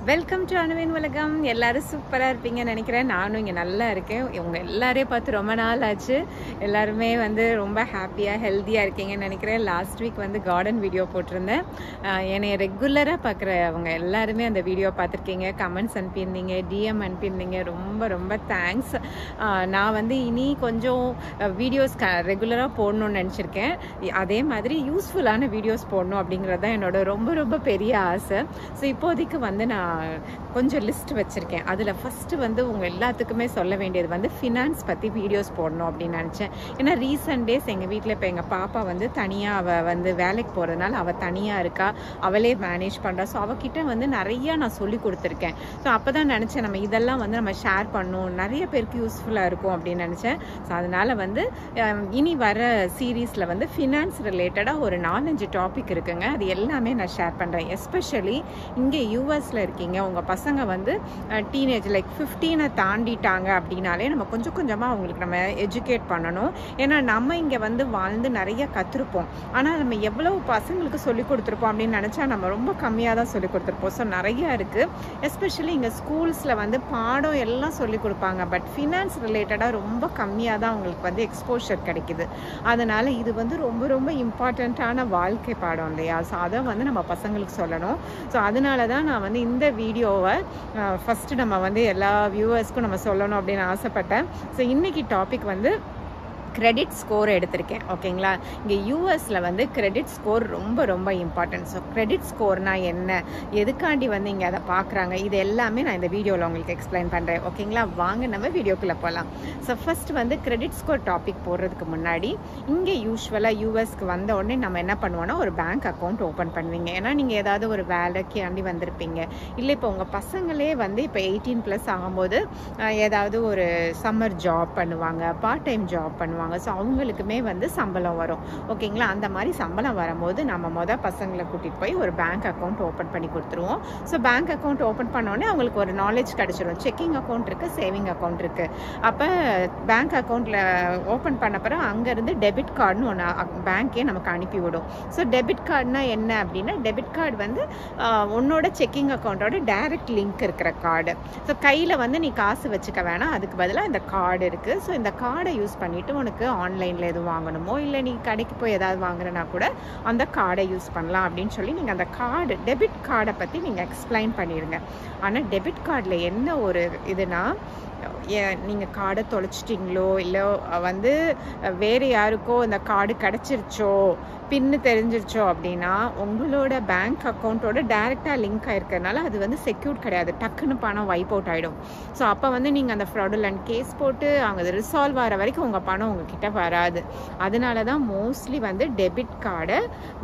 Welcome to அணுவின் உலகம். எல்லாரும் சூப்பராக இருப்பீங்கன்னு நினைக்கிறேன். நானும் இங்கே நல்லா இருக்கேன். இவங்க எல்லாரையும் பார்த்து ரொம்ப நாள் ஆச்சு. எல்லாருமே ரொம்ப ஹாப்பியாக ஹெல்த்தியாக இருக்கீங்கன்னு நினைக்கிறேன். லாஸ்ட் வீக் கார்டன் வீடியோ போட்டிருந்தேன். என்னை ரெகுலராக பார்க்குறவங்க எல்லாருமே அந்த வீடியோ பார்த்துருக்கீங்க, கமெண்ட்ஸ் அனுப்பியிருந்தீங்க, டிஎம் அனுப்பியிருந்தீங்க. ரொம்ப ரொம்ப தேங்க்ஸ். நான் இனி கொஞ்சம் வீடியோஸ் ரெகுலராக போடணும்னு நினச்சிருக்கேன். அதே மாதிரி யூஸ்ஃபுல்லான வீடியோஸ் போடணும் அப்படிங்கிறது தான் என்னோட ரொம்ப ரொம்ப பெரிய ஆசை. ஸோ இப்போதைக்கு நான் கொஞ்சம் லிஸ்ட் வச்சுருக்கேன். அதில் ஃபஸ்ட்டு உங்கள் எல்லாத்துக்குமே சொல்ல வேண்டியது ஃபினான்ஸ் பற்றி வீடியோஸ் போடணும் அப்படின்னு நினச்சேன். ஏன்னா ரீசன்ட் டேஸ் எங்கள் வீட்டில் இப்போ எங்கள் பாப்பா தனியாக அவள் வேலைக்கு போகிறதுனால அவள் தனியாக இருக்கா, அவளே மேனேஜ் பண்ணுறா. ஸோ அவகிட்ட நிறையா நான் சொல்லி கொடுத்துருக்கேன். ஸோ அப்போ தான் நினச்சேன் நம்ம இதெல்லாம் நம்ம ஷேர் பண்ணணும், நிறைய பேருக்கு யூஸ்ஃபுல்லாக இருக்கும் அப்படின்னு நினச்சேன். ஸோ அதனால் இனி வர சீரீஸில் ஃபினான்ஸ் ரிலேட்டடாக ஒரு 4-5 டாபிக் இருக்குங்க. அது எல்லாமே நான் ஷேர் பண்ணுறேன். எஸ்பெஷலி இங்கே யூஎஸில் இருக்கீங்க, உங்கள் பசங்க டீனேஜ் லைக் 15 தாண்டிட்டாங்க அப்படின்னாலே நம்ம கொஞ்சம் கொஞ்சமாக அவங்களுக்கு நம்ம எஜுகேட் பண்ணணும். ஏன்னா நம்ம இங்கே வாழ்ந்து நிறைய கற்றுருப்போம். ஆனால் நம்ம எவ்வளோ பசங்களுக்கு சொல்லிக் கொடுத்துருப்போம் அப்படின்னு நினச்சா நம்ம ரொம்ப கம்மியாக தான் சொல்லிக் கொடுத்துருப்போம். ஸோ நிறையா இருக்குது. எஸ்பெஷலி இங்கே ஸ்கூல்ஸில் பாடம் எல்லாம் சொல்லிக் கொடுப்பாங்க. பட் ஃபினான்ஸ் ரிலேட்டடாக ரொம்ப கம்மியாக தான் அவங்களுக்கு எக்ஸ்போஷர் கிடைக்குது. அதனால் இது ரொம்ப ரொம்ப இம்பார்ட்டண்ட்டான வாழ்க்கை பாடம் இல்லையா? ஸோ அதை நம்ம பசங்களுக்கு சொல்லணும். ஸோ அதனால தான் நான் இந்த வீடியோவை ஃபஸ்ட்டு நம்ம எல்லா வியூவர்ஸ்க்கும் நம்ம சொல்லணும் அப்படின்னு ஆசைப்பட்டேன். ஸோ இன்றைக்கி டாபிக் கிரெடிட் ஸ்கோர் எடுத்திருக்கேன். ஓகேங்களா? இங்கே யூஎஸில் கிரெடிட் ஸ்கோர் ரொம்ப ரொம்ப இம்பார்ட்டன்ட். ஸோ கிரெடிட் ஸ்கோர்னால் என்ன, எதுக்காண்டி இங்கே அதை பார்க்குறாங்க, இது எல்லாமே நான் இந்த வீடியோவில் உங்களுக்கு எக்ஸ்பிளைன் பண்ணுறேன். ஓகேங்களா? வாங்க நம்ம வீடியோக்குள்ளே போகலாம். So first credit score topic போடுறதுக்கு முன்னாடி இங்கே யூஸ்வலாக யூஎஸ்க்கு வந்த உடனே நம்ம என்ன பண்ணுவோன்னா ஒரு பேங்க் அக்கௌண்ட் ஓப்பன் பண்ணுவீங்க. ஏன்னா நீங்கள் ஏதாவது ஒரு வேலைக்கு ஆண்டி வந்திருப்பீங்க, இல்லை இப்போ உங்கள் பசங்களே இப்போ 18+ ஆகும்போது ஏதாவது ஒரு சம்மர் ஜாப் பண்ணுவாங்க, பார்ட் டைம் ஜாப் பண்ணுவாங்க. ஸோ அவங்களுக்குமே சம்பளம் வரும். ஓகேங்களா? அந்த மாதிரி சம்பளம் வரும்போது நம்ம பசங்களை கூட்டிகிட்டு போய் ஒரு பேங்க் அக்கௌண்ட் ஓப்பன் பண்ணி கொடுத்துருவோம். ஸோ பேங்க் அக்கௌண்ட் ஓப்பன் பண்ணோடனே அவங்களுக்கு ஒரு நாலேஜ் கிடச்சிரும். செக்கிங் அக்கௌண்ட் இருக்குது, சேவிங் அக்கௌண்ட் இருக்குது. அப்போ பேங்க் அக்கௌண்ட்டில் ஓப்பன் பண்ண பிறகு அங்கேருந்து டெபிட் கார்டுன்னு ஒன்று பேங்க்கே நமக்கு அனுப்பிவிடும். ஸோ டெபிட் கார்டுனா என்ன அப்படின்னா, டெபிட் கார்டு உன்னோட செக்கிங் அக்கௌண்ட்டோட டைரக்ட் லிங்க் இருக்கிற கார்டு. ஸோ கையில் நீ காசு வச்சுக்க வேணாம், அதுக்கு பதிலாக இந்த கார்டு இருக்குது. ஸோ இந்த கார்டை யூஸ் பண்ணிவிட்டு உனக்கு ஆன்லைனில் எதுவும் வாங்கணுமோ, இல்லை நீ கடைக்கு போய் ஏதாவது வாங்குறனா கூட அந்த கார்டை யூஸ் பண்ணலாம் அப்படின்னு சொல்லி நீங்கள் அந்த கார்டு டெபிட் கார்டை பற்றி நீங்கள் எக்ஸ்பிளைன் பண்ணிடுங்க. ஆனால் டெபிட் கார்டில் என்ன ஒரு இதுனா, நீங்கள் கார்டை தொலைச்சிட்டிங்களோ இல்லை வேறு யாருக்கோ இந்த கார்டு கிடச்சிருச்சோ, பின்னு தெரிஞ்சிருச்சோ அப்படின்னா உங்களோட பேங்க் அக்கௌண்ட்டோட டைரெக்டாக லிங்க் ஆகிருக்கிறதுனால அது செக்யூர்ட் கிடையாது. டக்குன்னு பணம் வைப் அவுட் ஆகிடும். ஸோ அப்போ நீங்கள் அந்த ஃப்ராடுலண்ட் கேஸ் போட்டு அங்கே ரிசால்வ் ஆகிற வரைக்கும் உங்கள் பணம் உங்ககிட்ட வராது. அதனால தான் மோஸ்ட்லி டெபிட் கார்டை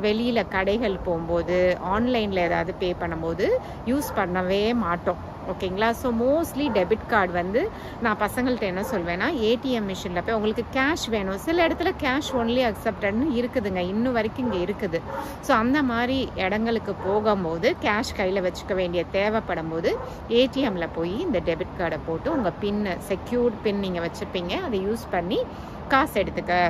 வெளியில் கடைகள் போகும்போது, ஆன்லைனில் ஏதாவது பே பண்ணும்போது யூஸ் பண்ணவே மாட்டோம். ஓகேங்களா? ஸோ மோஸ்ட்லி டெபிட் கார்டு நான் பசங்கள்கிட்ட என்ன சொல்வேன்னா, ஏடிஎம் மிஷினில் போய் உங்களுக்கு கேஷ் வேணும், சில இடத்துல கேஷ் ஒன்லி அக்செப்டட்னு இருக்குதுங்க, இன்னும் வரைக்கும் இங்கே இருக்குது. ஸோ அந்த மாதிரி இடங்களுக்கு போகும்போது கேஷ் கையில் வச்சுக்க வேண்டிய தேவைப்படும் போது ஏடிஎம்மில் போய் இந்த டெபிட் கார்டை போட்டு உங்கள் பின்னு, செக்யூர்ட் பின் நீங்கள் வச்சுருப்பீங்க, அதை யூஸ் பண்ணி காசு எடுத்துக்க,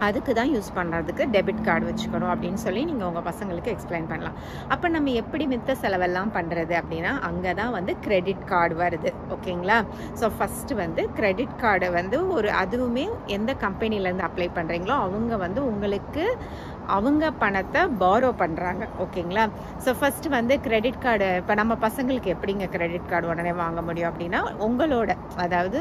அதுக்கு தான் யூஸ் பண்ணுறதுக்கு டெபிட் கார்டு வச்சுக்கணும் அப்படின்னு சொல்லி நீங்கள் உங்கள் பசங்களுக்கு எக்ஸ்பிளைன் பண்ணலாம். அப்போ நம்ம எப்படி மித்த செலவெல்லாம் பண்ணுறது அப்படின்னா, அங்கே தான் கிரெடிட் கார்டு வருது. ஓகேங்களா? ஸோ ஃபஸ்ட்டு கிரெடிட் கார்டை ஒரு அதுவுமே எந்த கம்பெனிலேருந்து அப்ளை பண்ணுறீங்களோ அவங்க உங்களுக்கு அவங்க பணத்தை பாரோ பண்ணுறாங்க. ஓகேங்களா? ஸோ ஃபஸ்ட்டு கிரெடிட் கார்டு இப்போ நம்ம பசங்களுக்கு எப்படிங்க கிரெடிட் கார்டு உடனே வாங்க முடியும் அப்படின்னா, உங்களோட அதாவது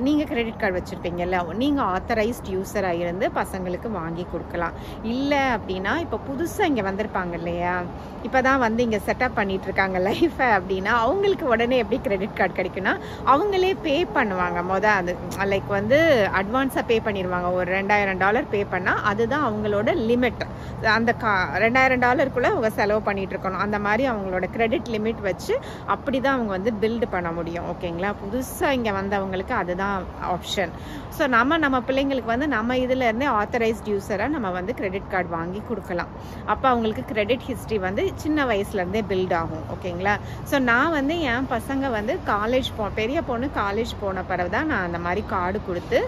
நீங்கள் கிரெடிட் கார்டு வச்சுருப்பீங்கல்ல, நீங்கள் ஆத்தரைஸ்ட் யூஸராக இருந்து பசங்களுக்கு வாங்கி கொடுக்கலாம். இல்லை அப்படின்னா இப்போ புதுசாக இங்கே வந்திருப்பாங்க இல்லையா, இப்போ தான் இங்கே செட்டப் பண்ணிகிட்ருக்காங்க லைஃபை அப்படின்னா அவங்களுக்கு உடனே எப்படி கிரெடிட் கார்டு கிடைக்குன்னா, அவங்களே பே பண்ணுவாங்க. அது லைக் அட்வான்ஸாக பே பண்ணிடுவாங்க. ஒரு $2000 பே பண்ணால் அதுதான் அவங்களோட லிமிட். அந்த $2000 அவங்க செலவு பண்ணிட்டு இருக்கணும். அந்த மாதிரி அவங்களோட கிரெடிட் லிமிட் வச்சு அப்படி தான் அவங்க பில்டு பண்ண முடியும். ஓகேங்களா? புதுசாக இங்கே வந்தவங்களுக்கு அதுதான் ஆப்ஷன். ஸோ நம்ம பிள்ளைங்களுக்கு நம்ம இதில் இருந்தே ஆத்தரைஸ்ட் யூஸராக நம்ம கிரெடிட் கார்டு வாங்கி கொடுக்கலாம். அப்போ அவங்களுக்கு கிரெடிட் ஹிஸ்ட்ரி சின்ன வயசுலேருந்தே பில்ட் ஆகும். ஓகேங்களா? ஸோ நான் என் பசங்க காலேஜ் பெரிய பொண்ணு காலேஜ் போன பிறகு தான் நான் அந்த மாதிரி கார்டு கொடுத்து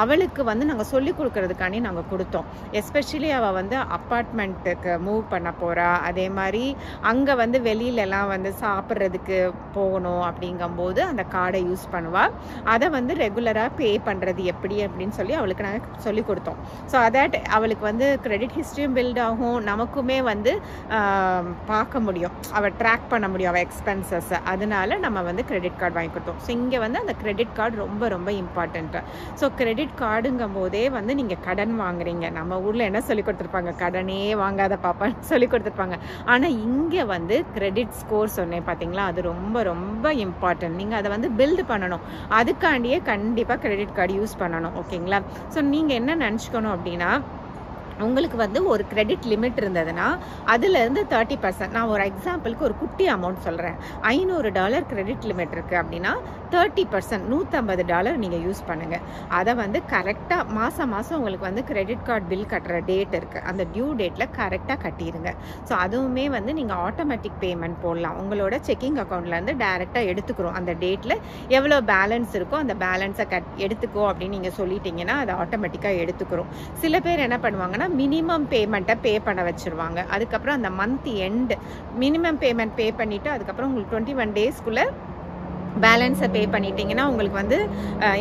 அவளுக்கு நாங்கள் சொல்லி கொடுக்கறதுக்காண்டி நாங்கள் கொடுத்தோம். எஸ்பெஷலி அவள் வந்து அப்பார்ட்மெண்ட்டுக்கு மூவ் பண்ண போகிறா, அதே மாதிரி அங்கே வந்து வெளியிலலாம் வந்து சாப்பிட்றதுக்கு போகணும் அப்படிங்கும்போது அந்த கார்டை யூஸ் பண்ணுவாள். அதை வந்து ரெகுலராக பே பண்ணுறது எப்படி அப்படின்னு சொல்லி அவளுக்கு நாங்கள் சொல்லி கொடுத்தோம். ஸோ அதட் அவளுக்கு வந்து கிரெடிட் ஹிஸ்ட்ரியும் பில்ட் ஆகும், நமக்குமே வந்து பார்க்க முடியும், அவள் ட்ராக் பண்ண முடியும் அவள் எக்ஸ்பென்சஸை. அதனால நம்ம வந்து கிரெடிட் கார்டு வாங்கி கொடுத்தோம். ஸோ இங்கே வந்து அந்த கிரெடிட் கார்டு ரொம்ப ரொம்ப இம்பார்ட்டண்ட்டு. ஸோ கிரெடிட் கார்டுங்கும் போதே வந்து நீங்கள் கடன் வாங்குறீங்க. நம்ம ஊரில் என்ன சொல்லி கொடுத்துருப்பாங்க, கடனே வாங்காத பாப்பான்னு சொல்லி கொடுத்துருப்பாங்க. ஆனால் இங்கே வந்து கிரெடிட் ஸ்கோர் சொன்னேன் பார்த்தீங்களா, அது ரொம்ப ரொம்ப இம்பார்ட்டன்ட். நீங்கள் அதை வந்து பில்டு பண்ணணும். அதுக்காண்டியே கண்டிப்பாக கிரெடிட் கார்டு யூஸ் பண்ணணும். ஓகேங்களா? ஸோ நீங்கள் என்ன நினச்சிக்கணும் அப்படின்னா, உங்களுக்கு வந்து ஒரு கிரெடிட் லிமிட் இருந்ததுன்னா அதுலேருந்து 30%, நான் ஒரு எக்ஸாம்பிளுக்கு ஒரு குட்டி அமௌண்ட் சொல்கிறேன், $500 கிரெடிட் லிமிட் இருக்குது அப்படின்னா 30% $150 நீங்கள் யூஸ் பண்ணுங்கள். அதை வந்து கரெக்டாக மாதம் மாதம் உங்களுக்கு வந்து கிரெடிட் கார்டு பில் கட்டுற டேட் இருக்குது, அந்த டியூ டேட்டில் கரெக்டாக கட்டிடுங்க. ஸோ அதுவுமே வந்து நீங்கள் ஆட்டோமேட்டிக் பேமெண்ட் போடலாம். உங்களோட செக்கிங் அக்கௌண்ட்லேருந்து டைரெக்டாக எடுத்துக்கிறோம். அந்த டேட்டில் எவ்வளோ பேலன்ஸ் இருக்கோ அந்த பேலன்ஸை எடுத்துக்கோ அப்படின்னு நீங்கள் சொல்லிட்டீங்கன்னா அது ஆட்டோமேட்டிக்காக எடுத்துக்கிறோம். சில பேர் என்ன பண்ணுவாங்கன்னா மினிமம் பேமெண்ட்டை பே பண்ண வச்சுருவாங்க. அதுக்கப்புறம் அந்த மந்த் எண்டு மினிமம் பேமெண்ட் பே பண்ணிவிட்டு அதுக்கப்புறம் உங்களுக்கு 21 டேஸ்க்குள்ளே பேலன்ஸை பே பண்ணிட்டீங்கன்னா உங்களுக்கு வந்து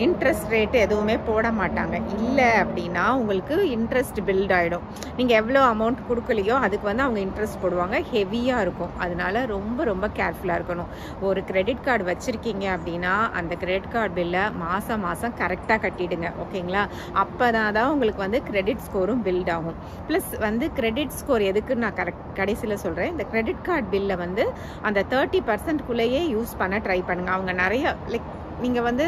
இன்ட்ரெஸ்ட் ரேட்டு எதுவுமே போட மாட்டாங்க. இல்லை அப்படின்னா உங்களுக்கு இன்ட்ரெஸ்ட் பில்ட் ஆகிடும். நீங்கள் எவ்வளோ அமௌண்ட் கொடுக்கலையோ அதுக்கு வந்து அவங்க இன்ட்ரெஸ்ட் போடுவாங்க, ஹெவியாக இருக்கும். அதனால ரொம்ப ரொம்ப கேர்ஃபுல்லாக இருக்கணும். ஒரு கிரெடிட் கார்டு வச்சுருக்கீங்க அப்படின்னா அந்த கிரெடிட் கார்டு பில்லை மாதம் மாதம் கரெக்டாக கட்டிடுங்க. ஓகேங்களா? அப்போ தான் உங்களுக்கு வந்து கிரெடிட் ஸ்கோரும் பில்ட் ஆகும். ப்ளஸ் வந்து கிரெடிட் ஸ்கோர் எதுக்குன்னு நான் கடைசியில் சொல்கிறேன். இந்த கிரெடிட் கார்டு பில்லை வந்து அந்த 30%க்குள்ளேயே யூஸ் பண்ண ட்ரை பண்ணுங்கள். அவங்க நிறைய லைக் நீங்கள் வந்து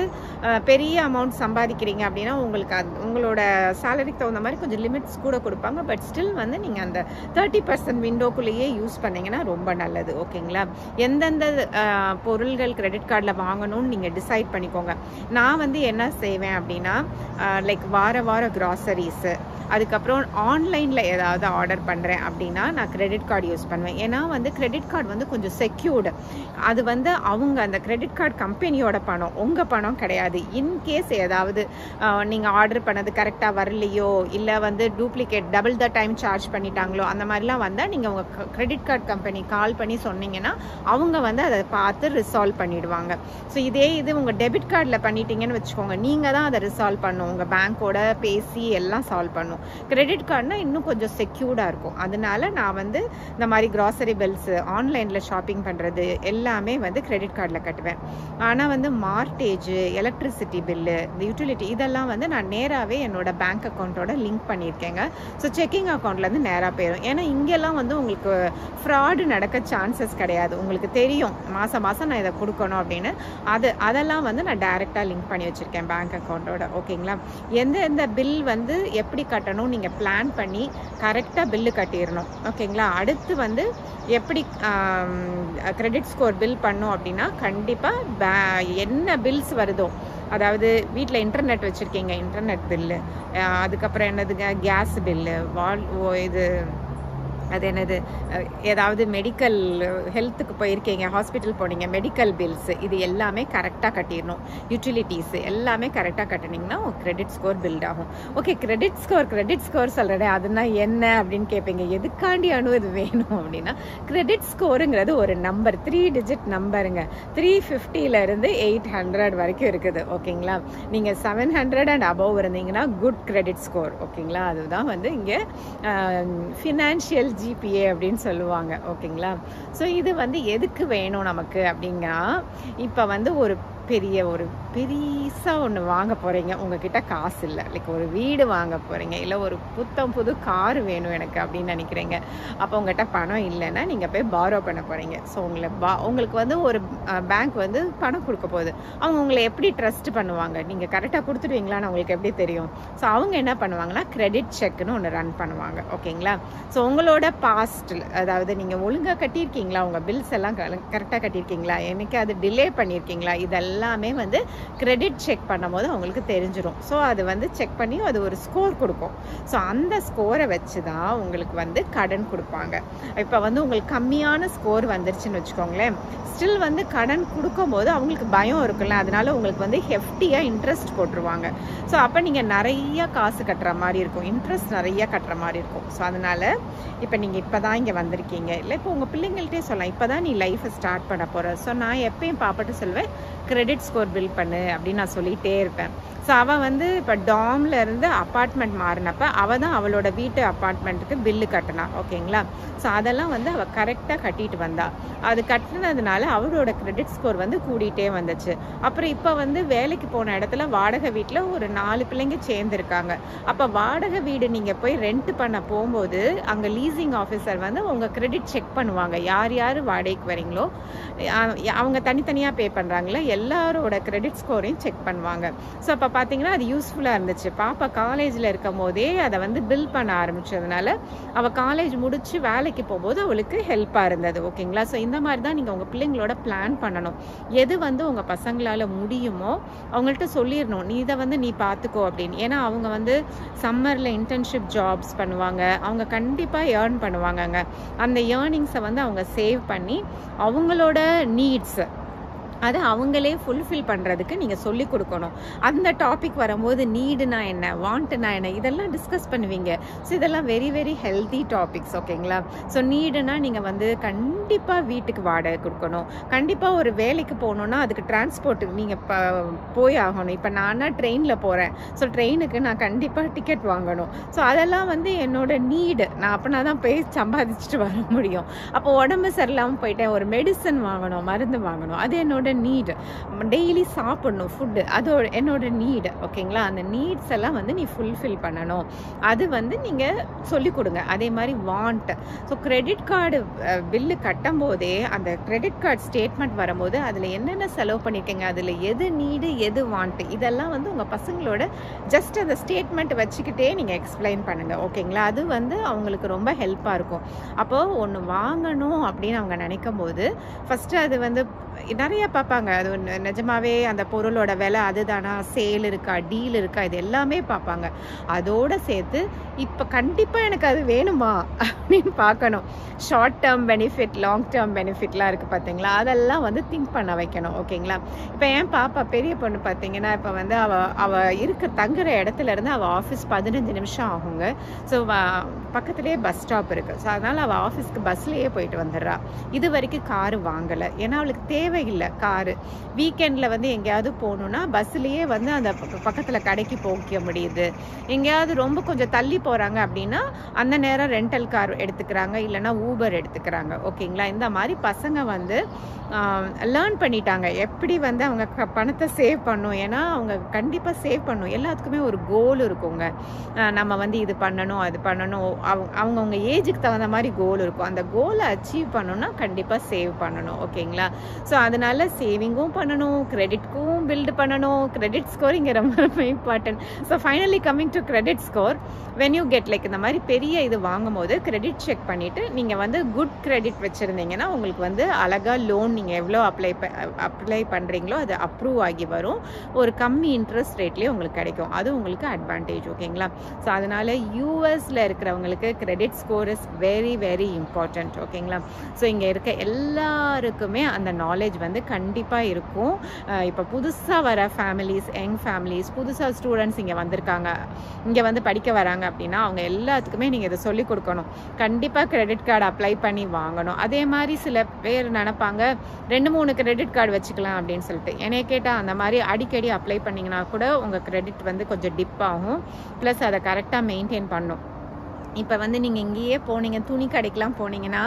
பெரிய அமௌண்ட் சம்பாதிக்கிறீங்க அப்படின்னா உங்களுக்கு உங்களோட சேலரிக்கு தகுந்த மாதிரி கொஞ்சம் லிமிட்ஸ் கூட கொடுப்பாங்க. பட் ஸ்டில் வந்து நீங்கள் அந்த 30% விண்டோக்குள்ளேயே யூஸ் பண்ணிங்கன்னா ரொம்ப நல்லது. ஓகேங்களா? எந்தெந்த பொருள்கள் கிரெடிட் கார்டில் வாங்கணும்னு நீங்கள் டிசைட் பண்ணிக்கோங்க. நான் வந்து என்ன செய்வேன் அப்படின்னா லைக் வார கிராசரிஸு, அதுக்கப்புறம் ஆன்லைனில் ஏதாவது ஆர்டர் பண்ணுறேன் அப்படின்னா நான் கிரெடிட் கார்டு யூஸ் பண்ணுவேன். ஏன்னா வந்து கிரெடிட் கார்டு வந்து கொஞ்சம் செக்யூர்டு. அது வந்து அவங்க அந்த கிரெடிட் கார்டு கம்பெனியோட பணம், உங்கள் பணம் கிடையாது. இன்கேஸ் ஏதாவது நீங்கள் ஆர்டர் பண்ணது கரெக்டாக வரலையோ இல்லை வந்து duplicate double the time charge பண்ணிட்டாங்களோ அந்த மாதிரிலாம் வந்தால் நீங்கள் உங்கள் கிரெடிட் கார்டு கம்பெனி கால் பண்ணி சொன்னீங்கன்னா அவங்க வந்து அதை பார்த்து ரிசால்வ் பண்ணிவிடுவாங்க. ஸோ இதே இது உங்கள் டெபிட் கார்டில் பண்ணிட்டீங்கன்னு வச்சுக்கோங்க, நீங்கள் தான் அதை ரிசால்வ் பண்ணணும், உங்கள் பேங்க்கோட பேசி எல்லாம் சால்வ் பண்ணணும். கிரெடிட் கார்டுனா இன்னும் கொஞ்சம் செக்யூர்டாக இருக்கும். அதனால நான் வந்து இந்த மாதிரி கிராசரி பில்ஸு, ஆன்லைனில் ஷாப்பிங் பண்ணுறது எல்லாமே வந்து கிரெடிட் கார்டில் கட்டுவேன். ஆனால் வந்து மார்டேஜு, எலக்ட்ரிசிட்டி பில்லு, இந்த யூட்டிலிட்டி இதெல்லாம் வந்து நான் நேராகவே என்னோட பேங்க் அக்கௌண்ட்டோட லிங்க் பண்ணியிருக்கேங்க. ஸோ செக்கிங் அக்கௌண்ட்லேருந்து நேராக போயிடும். ஏன்னா இங்கெல்லாம் வந்து உங்களுக்கு ஃப்ராடு நடக்க சான்சஸ் கிடையாது. உங்களுக்கு தெரியும் மாதம் மாதம் நான் இதை கொடுக்கணும் அப்படின்னு. அதெல்லாம் வந்து நான் டைரெக்டாக லிங்க் பண்ணி வச்சுருக்கேன் பேங்க் அக்கௌண்ட்டோட. ஓகேங்களா? எந்த பில் வந்து எப்படி கட்டணும் நீங்கள் பிளான் பண்ணி கரெக்டாக பில்லு கட்டிடணும். ஓகேங்களா? அடுத்து வந்து எப்படி கிரெடிட் ஸ்கோர் பில் பண்ணும் அப்படின்னா கண்டிப்பாக என்ன பில்ஸ் வருதோ, அதாவது வீட்டில் இன்டர்நெட் வச்சுருக்கீங்க, இன்டர்நெட் பில்லு, அதுக்கப்புறம் என்னதுங்க கேஸ் பில்லு, இது அது என்னது ஏதாவது மெடிக்கல் ஹெல்த்துக்கு போயிருக்கீங்க, ஹாஸ்பிட்டல் போனீங்க, மெடிக்கல் பில்ஸ், இது எல்லாமே கரெக்டாக கட்டிடணும். யூட்டிலிட்டிஸ் எல்லாமே கரெக்டாக கட்டினீங்கன்னா கிரெடிட் ஸ்கோர் பில்ட் ஆகும். ஓகே, கிரெடிட் ஸ்கோர் சொல்கிறேன், அதுனா என்ன அப்படின்னு கேட்பீங்க. எதுக்காண்டி இது வேணும் அப்படின்னா கிரெடிட் ஸ்கோருங்கிறது ஒரு நம்பர், 3 டிஜிட் நம்பருங்க. 350 800 வரைக்கும் இருக்குது. ஓகேங்களா? நீங்கள் 700 அண்ட் அபவ் இருந்தீங்கன்னா குட் கிரெடிட் ஸ்கோர். ஓகேங்களா? அதுதான் வந்து இங்கே ஃபினான்ஷியல் ஜிபிஏ அப்படின்னு சொல்லுவாங்க. ஓகேங்களா? ஸோ இது வந்து எதுக்கு வேணும் நமக்கு அப்படின்னா, இப்போ வந்து ஒரு பெருசாக ஒன்று வாங்க போகிறீங்க, உங்ககிட்ட காசு இல்லை, லைக் ஒரு வீடு வாங்க போகிறீங்க, இல்லை ஒரு புது கார் வேணும் எனக்கு அப்படின்னு நினைக்கிறீங்க. அப்போ உங்கள்கிட்ட பணம் இல்லைன்னா நீங்கள் போய் பாரோ பண்ண போகிறீங்க. ஸோ உங்களுக்கு வந்து ஒரு பேங்க் வந்து பணம் கொடுக்க போகுது. அவங்க உங்களை எப்படி ட்ரஸ்ட் பண்ணுவாங்க? நீங்கள் கரெக்டாக கொடுத்துடுவீங்களான்னு அவங்களுக்கு எப்படி தெரியும்? ஸோ அவங்க என்ன பண்ணுவாங்கன்னா கிரெடிட் செக்னு ஒன்று ரன் பண்ணுவாங்க. ஓகேங்களா? ஸோ உங்களோட பாஸ்ட்டில், அதாவது நீங்கள் ஒழுங்காக கட்டியிருக்கீங்களா, உங்கள் பில்ஸ் எல்லாம் கரெக்டாக கட்டியிருக்கீங்களா, எனக்கு அது டிலே பண்ணியிருக்கீங்களா, இதெல்லாம் எல்லாமே வந்து கிரெடிட் செக் பண்ணும்போது அவங்களுக்கு தெரிஞ்சிடும். ஸோ அது வந்து செக் பண்ணி அது ஒரு ஸ்கோர் கொடுக்கும். ஸோ அந்த ஸ்கோரை வச்சு தான் உங்களுக்கு வந்து கடன் கொடுப்பாங்க. இப்போ வந்து உங்களுக்கு கம்மியான ஸ்கோர் வந்துருச்சுன்னு வச்சுக்கோங்களேன், ஸ்டில் வந்து கடன் கொடுக்கும்போது அவங்களுக்கு பயம் இருக்குல்ல, அதனால உங்களுக்கு வந்து ஹெஃப்டியாக இன்ட்ரெஸ்ட் போட்டுருவாங்க. ஸோ அப்போ நீங்கள் நிறைய காசு கட்டுற மாதிரி இருக்கும், இன்ட்ரெஸ்ட் நிறைய கட்டுற மாதிரி இருக்கும். ஸோ அதனால இப்போ நீங்கள் இப்போ தான் இங்கே வந்திருக்கீங்க, இல்லை இப்போ உங்கள் பிள்ளைங்கள்ட்டே சொல்லலாம், இப்போ தான் நீ லைஃப்பை ஸ்டார்ட் பண்ண போகிற. ஸோ நான் எப்பயும் பாப்பாட்டு சொல்வேன், கிரெடிட் ஸ்கோர் பில்ட் பண்ணு அப்படின்னு நான் சொல்லிகிட்டே இருப்பேன். ஸோ அவள் வந்து இப்போ டாம்ல இருந்து அப்பார்ட்மெண்ட் மாறினப்ப அவள் தான் அவளோட வீட்டு அப்பார்ட்மெண்ட்டுக்கு பில்லு கட்டினா. ஓகேங்களா? ஸோ அதெல்லாம் வந்து அவள் கரெக்டாக கட்டிட்டு வந்தா. அது கட்டினதுனால அவளோட கிரெடிட் ஸ்கோர் வந்து கூடிட்டே வந்துச்சு. அப்புறம் இப்போ வந்து வேலைக்கு போன இடத்துல வாடகை வீட்டில் ஒரு 4 பிள்ளைங்க சேர்ந்துருக்காங்க. அப்போ வாடகை வீடு நீங்கள் போய் ரெண்ட் பண்ண போகும்போது அங்கே லீசிங் ஆஃபீஸர் வந்து உங்கள் கிரெடிட் செக் பண்ணுவாங்க. யார் யார் வாடகைக்கு வரீங்களோ அவங்க தனித்தனியாக பே பண்ணுறாங்களே எல்லாரோட கிரெடிட் ஸ்கோரையும் செக் பண்ணுவாங்க. ஸோ அப்போ பார்த்தீங்கன்னா அது யூஸ்ஃபுல்லாக இருந்துச்சு. பாப்பா காலேஜில் இருக்கும் போதே அதை வந்து பில் பண்ண ஆரம்பித்ததுனால அவள் காலேஜ் முடித்து வேலைக்கு போகும்போது அவளுக்கு ஹெல்ப்பாக இருந்தது. ஓகேங்களா? ஸோ இந்த மாதிரி தான் நீங்கள் உங்கள் பிள்ளைங்களோட பிளான் பண்ணணும். எது வந்து உங்கள் பசங்களால் முடியுமோ அவங்கள்ட்ட சொல்லிடணும், நீ இதை வந்து நீ பார்த்துக்கோ அப்படின்னு. ஏன்னா அவங்க வந்து சம்மரில் இன்டர்ன்ஷிப் ஜாப்ஸ் பண்ணுவாங்க, அவங்க கண்டிப்பாக ஏர்ன் பண்ணுவாங்கங்க. அந்த ஏர்னிங்ஸை வந்து அவங்க சேவ் பண்ணி அவங்களோட நீட்ஸ் அதை அவங்களே ஃபுல்ஃபில் பண்ணுறதுக்கு நீங்கள் சொல்லிக் கொடுக்கணும். அந்த டாபிக் வரும்போது நீடுனா என்ன, வாண்ட்டுனா என்ன, இதெல்லாம் டிஸ்கஸ் பண்ணுவீங்க. ஸோ இதெல்லாம் வெரி வெரி ஹெல்தி டாபிக்ஸ். ஓகேங்களா? ஸோ நீடுனா நீங்கள் வந்து கண்டிப்பாக வீட்டுக்கு வாடகை கொடுக்கணும், கண்டிப்பாக ஒரு வேலைக்கு போகணுன்னா அதுக்கு டிரான்ஸ்போர்ட்டுக்கு நீங்கள் போய் ஆகணும். இப்போ நானா ட்ரெயினில் போகிறேன், ஸோ ட்ரெயினுக்கு நான் கண்டிப்பாக டிக்கெட் வாங்கணும். ஸோ அதெல்லாம் வந்து என்னோட நீடு. நான் அப்போனா தான் போய் சம்பாதிச்சுட்டு வர முடியும். அப்போ உடம்பு சரியில்லாமல் போயிட்டேன், ஒரு மெடிசன் வாங்கணும், மருந்து வாங்கணும், அது என்னோட நீடு. டெய்லி சாப்பிடணும் ஃபுட்டு, அது என்னோட நீடு. ஓகேங்களா? அந்த நீட்ஸ் எல்லாம் வந்து நீ ஃபுல்ஃபில் பண்ணணும். அது வந்து நீங்கள் சொல்லிக் கொடுங்க. அதே மாதிரி want. So credit card bill கட்டும் போதே அந்த கிரெடிட் கார்டு ஸ்டேட்மெண்ட் வரும்போது அதில் என்னென்ன செலவு பண்ணியிருக்கீங்க, அதில் எது நீடு எது வாண்ட்டு, இதெல்லாம் வந்து உங்கள் பசங்களோட ஜஸ்ட் அந்த ஸ்டேட்மெண்ட் வச்சுக்கிட்டே நீங்கள் எக்ஸ்பிளைன் பண்ணுங்கள். ஓகேங்களா? அது வந்து அவங்களுக்கு ரொம்ப ஹெல்ப்பாக இருக்கும். அப்போது ஒன்று வாங்கணும் அப்படின்னு அவங்க நினைக்கும் போது ஃபஸ்ட்டு அது வந்து நிறைய பார்ப்பாங்க. அது நிஜமாவே அந்த பொருளோட விலை அதுதானா, சேல் இருக்கா, டீல் இருக்கா, இது எல்லாமே பார்ப்பாங்க. அதோடு சேர்த்து இப்போ கண்டிப்பாக எனக்கு அது வேணுமா அப்படின்னு பார்க்கணும். Short term benefit, long term பெனிஃபிட்லாம் இருக்குது பார்த்தீங்களா, அதெல்லாம் வந்து திங்க் பண்ண வைக்கணும். ஓகேங்களா? இப்போ என் பாப்பா பெரிய பொண்ணு பார்த்தீங்கன்னா இப்போ வந்து அவள் தங்குற இடத்துல இருந்து அவள் ஆஃபீஸ் 15 நிமிஷம் ஆகுங்க. ஸோ பக்கத்துலேயே பஸ் ஸ்டாப் இருக்குது. ஸோ அதனால் அவள் ஆஃபீஸ்க்கு பஸ்லேயே போயிட்டு வந்துடுறா. இது வரைக்கும் காரு வாங்கலை, ஏன்னா அவளுக்கு தேவையில்லை காரு. வீக்கெண்டில் வந்து எங்கேயாவது போகணுன்னா பஸ்லேயே வந்து அந்த பக்கத்தில் கடைக்கு போக முடியுது. எங்கேயாவது ரொம்ப கொஞ்சம் தள்ளி போகிறாங்க அப்படின்னா அந்த நேரம் ரெண்டல் கார் எடுத்துக்கிறாங்க, இல்லைனா ஊபர் எடுத்துக்கிறாங்க. ஓகேங்களா? இந்த மாதிரி பசங்க வந்து லேர்ன் பண்ணிட்டாங்க எப்படி வந்து அவங்க பணத்தை சேவ் பண்ணும். ஏன்னா அவங்க கண்டிப்பாக சேவ் பண்ணும். எல்லாத்துக்குமே ஒரு கோல் இருக்குங்க. நம்ம வந்து இது பண்ணணும் அது பண்ணணும், அவங்கவுங்க ஏஜுக்கு தகுந்த மாதிரி கோல் இருக்கும். அந்த கோலை அச்சீவ் பண்ணணும்னா கண்டிப்பாக சேவ் பண்ணணும். ஓகேங்களா? ஸோ அதனால சேவிங்கும் பண்ணணும், கிரெடிட்க்கும் பில்டு பண்ணணும். கிரெடிட் ஸ்கோர் இங்கே ரொம்ப ரொம்ப important. So finally coming to credit score, when you get like இந்த மாதிரி பெரிய இது வாங்கும் போது கிரெடிட் செக் பண்ணிவிட்டு நீங்கள் வந்து குட் கிரெடிட் வச்சுருந்தீங்கன்னா உங்களுக்கு வந்து அழகாக லோன் நீங்கள் எவ்வளோ அப்ளை பண்ணுறீங்களோ அது அப்ரூவ் ஆகி வரும். ஒரு கம்மி இன்ட்ரெஸ்ட் ரேட்லேயே உங்களுக்கு கிடைக்கும். அது உங்களுக்கு அட்வான்டேஜ். ஓகேங்களா? ஸோ அதனால் யூஎஸில் இருக்கிறவங்களுக்கு credit score is very very important. ஓகேங்களா? ஸோ இங்கே இருக்க எல்லாருக்குமே அந்த நாலேஜ் வந்து கண்டிப்பாக இருக்கும். இப்போ புதுசாக வர ஃபேமிலிஸ், யங் ஃபேமிலிஸ், புதுசாக ஸ்டூடெண்ட்ஸ் இங்கே வந்திருக்காங்க, இங்கே வந்து படிக்க வராங்க அப்படின்னா அவங்க எல்லாத்துக்குமே நீங்கள் இதை சொல்லிக் கொடுக்கணும். கண்டிப்பாக கிரெடிட் கார்டு அப்ளை பண்ணி வாங்கணும். அதே மாதிரி சில பேர் நினைப்பாங்க 2-3 கிரெடிட் கார்டு வச்சுக்கலாம் அப்படின்னு சொல்லிட்டு. என்னைய கேட்டால் அந்த மாதிரி அடிக்கடி அப்ளை பண்ணிங்கன்னா கூட உங்கள் கிரெடிட் வந்து கொஞ்சம் டிப் ஆகும். ப்ளஸ் அதை கரெக்டாக மெயின்டைன் பண்ணும். இப்போ வந்து நீங்கள் இங்கேயே போனீங்க, துணி கடைக்கெலாம் போனீங்கன்னா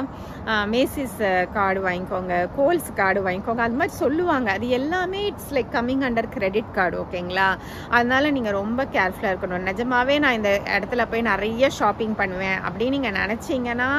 மேசிஸ் கார்டு வாங்கிக்கோங்க, கோல்ஸ் கார்டு வாங்கிக்கோங்க, அது மாதிரி சொல்லுவாங்க. அது எல்லாமே it's like coming under credit card. ஓகேங்களா? அதனால் நீங்கள் ரொம்ப கேர்ஃபுல்லாக இருக்கணும். நிஜமாவே நான் இந்த இடத்துல போய் நிறைய ஷாப்பிங் பண்ணுவேன் அப்படின்னு நீங்கள் நினச்சிங்கன்னா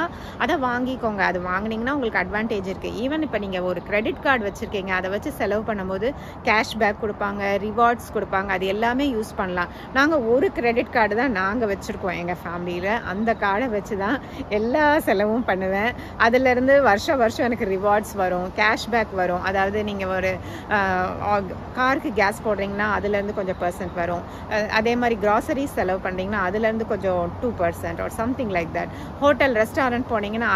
அதை வாங்கிக்கோங்க. அது வாங்கினீங்கன்னா உங்களுக்கு அட்வான்டேஜ் இருக்குது. ஈவன் இப்போ நீங்கள் ஒரு கிரெடிட் கார்டு வச்சுருக்கீங்க, அதை வச்சு செலவு பண்ணும்போது கேஷ்பேக் கொடுப்பாங்க, ரிவார்ட்ஸ் கொடுப்பாங்க, அது எல்லாமே யூஸ் பண்ணலாம். நாங்கள் ஒரு கிரெடிட் கார்டு தான் நாங்கள் வச்சுருக்கோம் எங்கள் ஃபேமிலியில். அந்த கார்டை வச்சு தான் எல்லா செலவும் பண்ணுவேன். அதுலேருந்து வருஷம் எனக்கு ரிவார்ட்ஸ் வரும், கேஷ்பேக் வரும். அதாவது நீங்கள் ஒரு காருக்கு கேஸ் போடுறீங்கன்னா அதுலேருந்து கொஞ்சம் % வரும். அதே மாதிரி கிராசரிஸ் செலவு பண்ணுறீங்கன்னா அதுலேருந்து கொஞ்சம் 2% or something like that. Hotel restaurant போனீங்கன்னா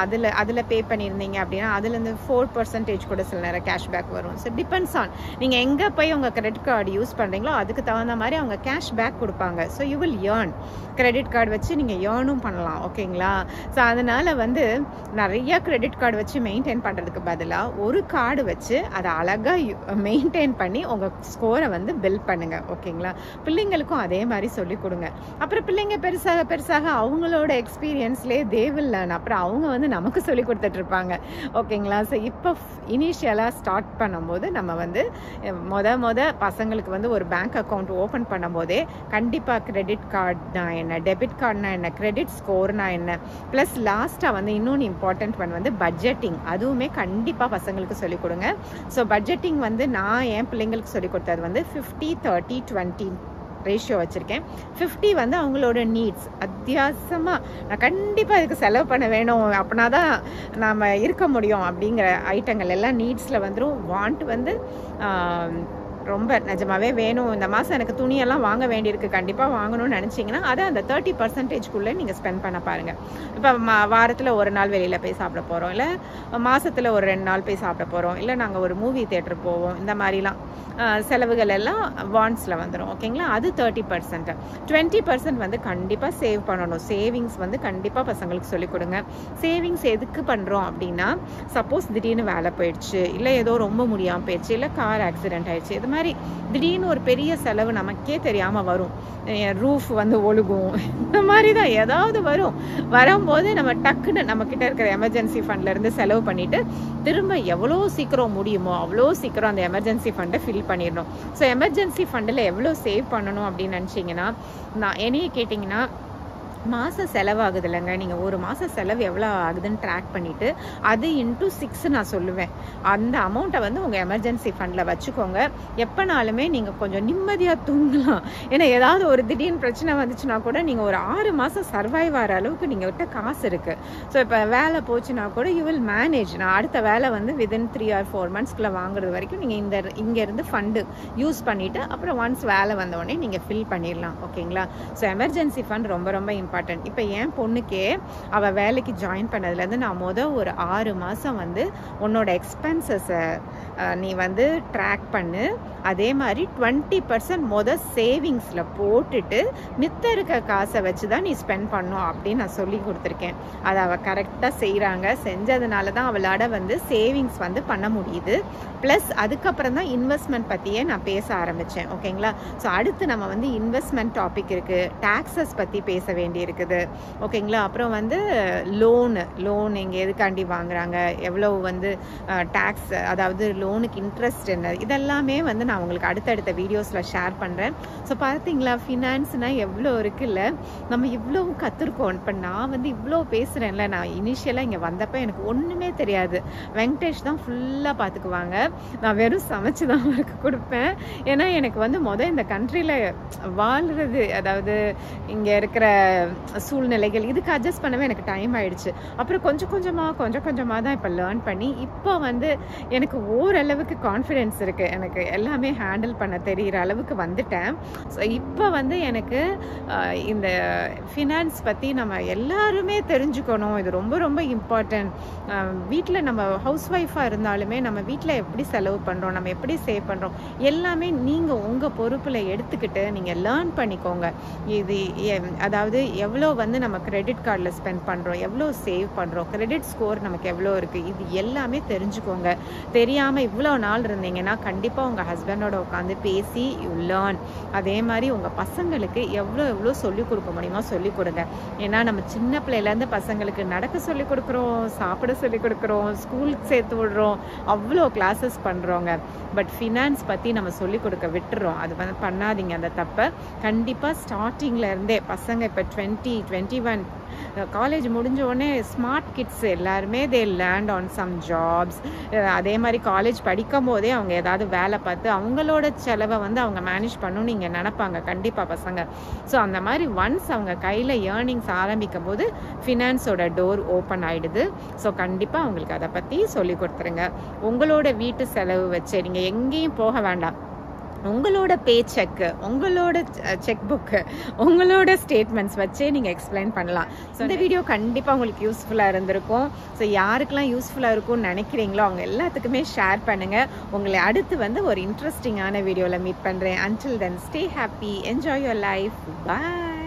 அதில் பே பண்ணியிருந்தீங்க அப்படின்னா அதுலேருந்து 4% கூட சில நேரம் கேஷ்பேக் வரும். ஸோ டிபெண்ட்ஸ் ஆன் நீங்கள் எங்கே போய் உங்கள் கிரெடிட் கார்டு யூஸ் பண்ணுறீங்களோ அதுக்கு தகுந்த மாதிரி அவங்க கேஷ்பேக் கொடுப்பாங்க. So you will earn. Credit card வச்சு நீங்கள் ஏர்னும் பண்ணலாம். ஓகேங்களா? ஸோ அதனால் வந்து நிறைய கிரெடிட் கார்டு வச்சு மெயின்டைன் பண்ணுறதுக்கு பதிலாக ஒரு கார்டு வச்சு அதை அழகாக மெயின்டைன் பண்ணி உங்கள் ஸ்கோரை வந்து பில்ட் பண்ணுங்கள். ஓகேங்களா? பிள்ளைங்களுக்கும் அதே மாதிரி சொல்லிக் கொடுங்க. அப்புறம் பிள்ளைங்க பெருசாக அவங்களோட எக்ஸ்பீரியன்ஸ்லேயே தே வில் லேர்ன். அப்புறம் அவங்க வந்து நமக்கு சொல்லி கொடுத்துட்ருப்பாங்க. ஓகேங்களா? ஸோ இப்போ இனிஷியலாக ஸ்டார்ட் பண்ணும்போது நம்ம வந்து மொத பசங்களுக்கு வந்து ஒரு பேங்க் அக்கௌண்ட் ஓப்பன் பண்ணும்போதே கண்டிப்பாக கிரெடிட் கார்டுனா என்ன, டெபிட் கார்டுனா என்ன, கிரெடிட் ஸ்கோர்னா என்ன, ப்ளஸ் லாஸ்ட்டாக வந்து இன்னொன்று இம்பார்ட்டன்ட் ஒன் வந்து பட்ஜெட்டிங். அதுவுமே கண்டிப்பாக பசங்களுக்கு சொல்லிக் கொடுங்க. ஸோ பட்ஜெட்டிங் வந்து நான் என் பிள்ளைங்களுக்கு சொல்லிக் கொடுத்தது வந்து 50-30-20 ரேஷியோ வச்சுருக்கேன். 50 வந்து அவங்களோட நீட்ஸ், அத்தியாவசியமாக நான் கண்டிப்பாக இதுக்கு செலவு பண்ண வேணும் அப்படின்னா தான் நாம் இருக்க முடியும் அப்படிங்கிற ஐட்டங்கள் எல்லாம் நீட்ஸில் வந்துடும். வாண்ட் வந்து ரொம்ப நிஜமாவே வேணும், இந்த மாதம் எனக்கு துணியெல்லாம் வாங்க வேண்டியிருக்கு, கண்டிப்பாக வாங்கணும்னு நினச்சிங்கன்னா அதை அந்த 30%குள்ளே நீங்கள் ஸ்பெண்ட் பண்ண பாருங்கள். இப்போ வாரத்தில் ஒரு நாள் வெளியில் போய் சாப்பிட போகிறோம், இல்லை மாதத்தில் ஒரு 2 நாள் போய் சாப்பிட போகிறோம், இல்லை நாங்கள் ஒரு மூவி தேட்டர் போவோம், இந்த மாதிரிலாம் செலவுகள் எல்லாம் வாண்ட்ஸில் வந்துடும். ஓகேங்களா? அது 30%. 20% வந்து கண்டிப்பாக சேவ் பண்ணணும். சேவிங்ஸ் வந்து கண்டிப்பாக பசங்களுக்கு சொல்லிக் கொடுங்க. சேவிங்ஸ் எதுக்கு பண்ணுறோம் அப்படின்னா, சப்போஸ் திடீர்னு வேலை போயிடுச்சு, இல்லை ஏதோ ரொம்ப முடியாமல் போயிடுச்சு, இல்லை கார் ஆக்சிடென்ட் ஆயிடுச்சு, இது மாதிரி திடீர்னு ஒரு பெரிய செலவு நமக்கே தெரியாமல் வரும். ரூஃப் வந்து ஒழுகும், இந்த மாதிரி தான் ஏதாவது வரும்போது நம்ம டக்குன்னு நம்மக்கிட்ட இருக்கிற எமர்ஜென்சி ஃபண்ட்லேருந்து செலவு பண்ணிவிட்டு திரும்ப எவ்வளோ சீக்கிரம் முடியுமோ அவ்வளோ சீக்கிரம் அந்த எமர்ஜென்சி ஃபண்டை ஃபில் பண்ணிடணும். ஸோ எமர்ஜென்சி ஃபண்டில் எவ்வளோ சேவ் பண்ணணும் அப்படின்னு நினச்சிங்கன்னா, நான் என்னையே கேட்டிங்கன்னா மாதம் செலவாகுது இல்லைங்க, நீங்கள் ஒரு மாதம் செலவு எவ்வளோ ஆகுதுன்னு ட்ராக் பண்ணிவிட்டு அது இன்ட்டு 6 நான் சொல்லுவேன். அந்த அமௌண்ட்டை வந்து உங்கள் எமர்ஜென்சி ஃபண்டில் வச்சுக்கோங்க. எப்போனாலுமே நீங்கள் கொஞ்சம் நிம்மதியாக தூங்கலாம். ஏன்னா ஏதாவது ஒரு திடீர்னு பிரச்சனை வந்துச்சுன்னா கூட நீங்கள் ஒரு 6 மாதம் சர்வைவ் ஆகிற அளவுக்கு நீங்கள் விட்ட காசு இருக்குது. ஸோ இப்போ வேலை போச்சுன்னா கூட யூ வில் மேனேஜ். நான் அடுத்த வேலை வந்து வித்தின் 3 or 4 monthsக்குள்ளே வாங்குறது வரைக்கும் நீங்கள் இங்கேருந்து ஃபண்டு யூஸ் பண்ணிவிட்டு அப்புறம் ஒன்ஸ் வேலை வந்தோடனே நீங்கள் ஃபில் பண்ணிடலாம். ஓகேங்களா? ஸோ எமர்ஜென்சி ஃபண்ட் ரொம்ப ரொம்ப இம்பார்ட்டன்ட். இப்போ என் பொண்ணுக்கே அவள் வேலைக்கு ஜாயின் பண்ணதுலேருந்து நான் ஒரு 6 மாதம் வந்து உன்னோட எக்ஸ்பென்சஸை நீ வந்து ட்ராக் பண்ணு, அதே மாதிரி 20% சேவிங்ஸில் போட்டுட்டு மித்த இருக்க காசை வச்சு தான் நீ ஸ்பெண்ட் பண்ணும் அப்படின்னு நான் சொல்லி கொடுத்துருக்கேன். அதை அவள் கரெக்டாக செய்கிறாங்க. செஞ்சதுனால தான் அவளோட வந்து சேவிங்ஸ் வந்து பண்ண முடியுது. ப்ளஸ் அதுக்கப்புறம் தான் இன்வெஸ்ட்மெண்ட் பற்றியே நான் பேச ஆரம்பித்தேன். ஓகேங்களா? ஸோ அடுத்து நம்ம வந்து இன்வெஸ்ட்மெண்ட் டாபிக் இருக்குது, டாக்ஸஸ் பற்றி பேச வேண்டியிருக்குது. ஓகேங்களா? அப்புறம் வந்து லோன் இங்கே எதுக்காண்டி வாங்குறாங்க, எவ்வளோ வந்து டேக்ஸ், அதாவது லோனுக்கு இன்ட்ரெஸ்ட் என்ன, இதெல்லாமே வந்து நான் உங்களுக்கு அடுத்தடுத்த வீடியோஸில் ஷேர் பண்ணுறேன். ஸோ பார்த்தீங்களா, ஃபினான்ஸ்னால் எவ்வளோ இருக்குல்ல, நம்ம இவ்வளோ கற்றுருக்கோம். இப்போ நான் வந்து இவ்வளோ பேசுகிறேன்ல, நான் இனிஷியலாக இங்கே வந்தப்போ எனக்கு ஒன்றுமே தெரியாது. வெங்கடேஷ் தான் ஃபுல்லாக பார்த்துக்குவாங்க. நான் வெறும் சமைச்சு தான் அவருக்கு கொடுப்பேன். ஏன்னா எனக்கு வந்து இந்த கண்ட்ரியில் வாழ்கிறது, அதாவது இங்கே இருக்கிற சூழ்நிலைகள், இதுக்கு அட்ஜஸ்ட் பண்ணவே எனக்கு டைம் ஆயிடுச்சு. அப்புறம் கொஞ்சம் கொஞ்சமாக தான் இப்போ லேர்ன் பண்ணி இப்போ வந்து எனக்கு ஓரளவுக்கு கான்ஃபிடென்ஸ் இருக்குது. எனக்கு எல்லாமே ஹேண்டில் பண்ண தெரிகிற அளவுக்கு வந்துட்டேன். ஸோ இப்போ வந்து எனக்கு இந்த ஃபினான்ஸ் பற்றி நம்ம எல்லாருமே தெரிஞ்சுக்கணும். இது ரொம்ப ரொம்ப இம்பார்ட்டன்ட். வீட்டில் நம்ம ஹவுஸ் ஒய்ஃபாக இருந்தாலுமே நம்ம வீட்டில் எப்படி செலவு பண்ணுறோம், நம்ம எப்படி சேவ் பண்ணுறோம், எல்லாமே நீங்கள் உங்கள் பொறுப்பில் எடுத்துக்கிட்டு நீங்கள் லேர்ன் பண்ணிக்கோங்க. இது அதாவது எவ்வளோ வந்து நம்ம கிரெடிட் கார்டில் ஸ்பெண்ட் பண்ணுறோம், எவ்வளோ சேவ் பண்ணுறோம், கிரெடிட் ஸ்கோர் நமக்கு எவ்வளோ இருக்குது, இது எல்லாமே தெரிஞ்சுக்கோங்க. தெரியாமல் இவ்வளோ நாள் இருந்தீங்கன்னா கண்டிப்பாக உங்கள் ஹஸ்பண்டோட உட்காந்து பேசி யூ லேர்ன். அதே மாதிரி உங்கள் பசங்களுக்கு எவ்வளோ சொல்லிக் கொடுக்க முடியுமோ சொல்லிக் கொடுங்க. ஏன்னா நம்ம சின்ன பிள்ளையிலேருந்து பசங்களுக்கு நடக்க சொல்லிக் கொடுக்குறோம், சாப்பிட சொல்லிக் கொடுக்குறோம், ஸ்கூலுக்கு சேர்த்து விடுறோம், அவ்வளோ கிளாஸஸ் பண்ணுறோங்க. பட் ஃபினான்ஸ் பற்றி நம்ம சொல்லிக் கொடுக்க விட்டுறோம். அது வந்து பண்ணாதீங்க அந்த தப்பை. கண்டிப்பாக ஸ்டார்டிங்கில் இருந்தே பசங்க இப்போ 20, 21 காலேஜ் முடிஞ்ச உடனே ஸ்மார்ட் கிட்ஸ் எல்லாருமே தே லேண்ட் ஆன் சம் ஜாப்ஸ். அதே மாதிரி காலேஜ் படிக்கும் போதே அவங்க ஏதாவது வேலை பார்த்து அவங்களோட செலவை வந்து அவங்க மேனேஜ் பண்ணணும்னு நீங்கள் நினைப்பாங்க கண்டிப்பாக பசங்க. ஸோ அந்த மாதிரி ஒன்ஸ் அவங்க கையில் ஏர்னிங்ஸ் ஆரம்பிக்கும் போது ஃபினான்ஸோட டோர் ஓப்பன் ஆகிடுது. ஸோ கண்டிப்பாக அவங்களுக்கு அதை பற்றி சொல்லி கொடுத்துருங்க. உங்களோட வீட்டு செலவு வச்சு நீங்கள் எங்கேயும் போக வேண்டாம். உங்களோட பே செக்கு, உங்களோட செக் புக்கு, உங்களோட ஸ்டேட்மெண்ட்ஸ் வச்சே நீங்கள் எக்ஸ்பிளைன் பண்ணலாம். ஸோ இந்த வீடியோ கண்டிப்பாக உங்களுக்கு யூஸ்ஃபுல்லாக இருந்திருக்கும். ஸோ யாருக்கெல்லாம் யூஸ்ஃபுல்லாக இருக்கும்னு நினைக்கிறீங்களோ அவங்க எல்லாத்துக்குமே ஷேர் பண்ணுங்கள். உங்களை அடுத்து வந்து ஒரு இன்ட்ரெஸ்டிங்கான வீடியோவில் மீட் பண்ணுறேன். Until then stay happy, enjoy your life, bye.